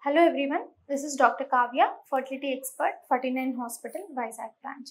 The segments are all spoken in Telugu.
Hello everyone, this is Dr. Kavya, fertility expert, 49 Hospital, Vizag branch.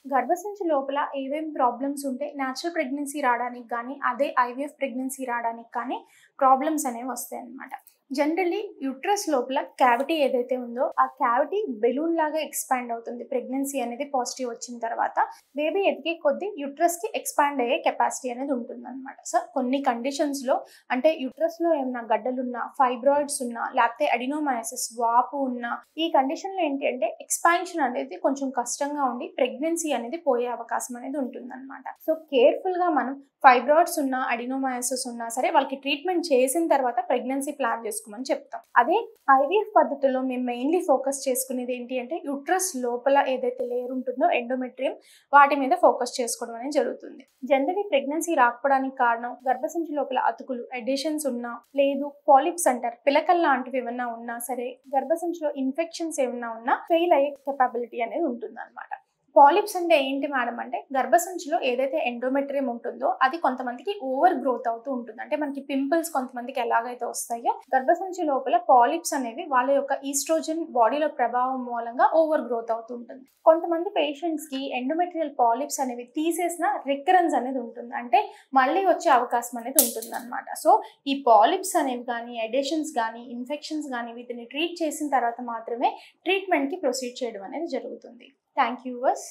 గర్భసంచి లోపల ఏవేం ప్రాబ్లమ్స్ ఉంటే న్యాచురల్ ప్రెగ్నెన్సీ రావడానికి కానీ అదే ఐవీఎఫ్ ప్రెగ్నెన్సీ రావడానికి కానీ ప్రాబ్లమ్స్ అనేవి వస్తాయి అన్నమాట. జనరల్లీ యూట్రస్ లోపల క్యావిటీ ఏదైతే ఉందో ఆ క్యావిటీ బెలూన్ లాగా ఎక్స్పాండ్ అవుతుంది. ప్రెగ్నెన్సీ అనేది పాజిటివ్ వచ్చిన తర్వాత బేబీ ఎదిగే కొద్దీ యూట్రస్కి ఎక్స్పాండ్ అయ్యే కెపాసిటీ అనేది ఉంటుంది అనమాట. సో కొన్ని కండిషన్స్లో అంటే యూట్రస్లో ఏమైనా గడ్డలున్నా, ఫైబ్రాయిడ్స్ ఉన్నా, లేకపోతే అడినోమయాసిస్ వాపు ఉన్నా, ఈ కండిషన్లో ఏంటి అంటే ఎక్స్పాన్షన్ అనేది కొంచెం కష్టంగా ఉండి ప్రెగ్నెన్సీ అనేది పోయే అవకాశం అనేది ఉంటుంది అనమాట. సో కేర్ఫుల్గా మనం ఫైబ్రాయిడ్స్ ఉన్నా, అడినోమయాసిస్ ఉన్నా సరే వాళ్ళకి ట్రీట్మెంట్ చేసిన తర్వాత ప్రెగ్నెన్సీ ప్లాన్ చేసుకోమని చెప్తాం. అదే ఐవీఎఫ్ పద్ధతిలో మేము మెయిన్లీ ఫోకస్ చేసుకునేది ఏంటి అంటే యూట్రస్ లోపల ఏదైతే లేయర్ ఉంటుందో ఎండోమెట్రియం, వాటి మీద ఫోకస్ చేసుకోవడం అనేది జరుగుతుంది. జనరలీ ప్రెగ్నెన్సీ రాకపోవడానికి కారణం గర్భసంచి లోపల అతుకులు, ఎడిషన్స్ ఉన్నా, లేదు పాలిప్స్ అంటారు, పిలకల్ లాంటివి ఏమన్నా ఉన్నా సరే, గర్భసంచిలో ఇన్ఫెక్షన్స్ ఏమన్నా ఉన్నా ఫెయిల్ అయ్యే కెపాబిలిటీ అనేది ఉంటుంది అనమాట. పాలిప్స్ అంటే ఏంటి మేడం అంటే గర్భసంచిలో ఏదైతే ఎండోమెట్రియం ఉంటుందో అది కొంతమందికి ఓవర్ గ్రోత్ అవుతూ ఉంటుంది. అంటే మనకి పింపుల్స్ కొంతమందికి ఎలాగైతే వస్తాయో గర్భసంచి లోపల పాలిప్స్ అనేవి వాళ్ళ యొక్క ఈస్ట్రోజన్ బాడీలో ప్రభావం మూలంగా ఓవర్ గ్రోత్ అవుతూ ఉంటుంది. కొంతమంది పేషెంట్స్కి ఎండోమెట్రియల్ పాలిప్స్ అనేవి తీసేసిన రికరెన్స్ అనేది ఉంటుంది, అంటే మళ్ళీ వచ్చే అవకాశం అనేది ఉంటుంది అనమాట. సో ఈ పాలిప్స్ అనేవి కానీ, ఎడిషన్స్ కానీ, ఇన్ఫెక్షన్స్ కానీ వీటిని ట్రీట్ చేసిన తర్వాత మాత్రమే ట్రీట్మెంట్కి ప్రొసీడ్ చేయడం అనేది జరుగుతుంది. Thank you, viewers.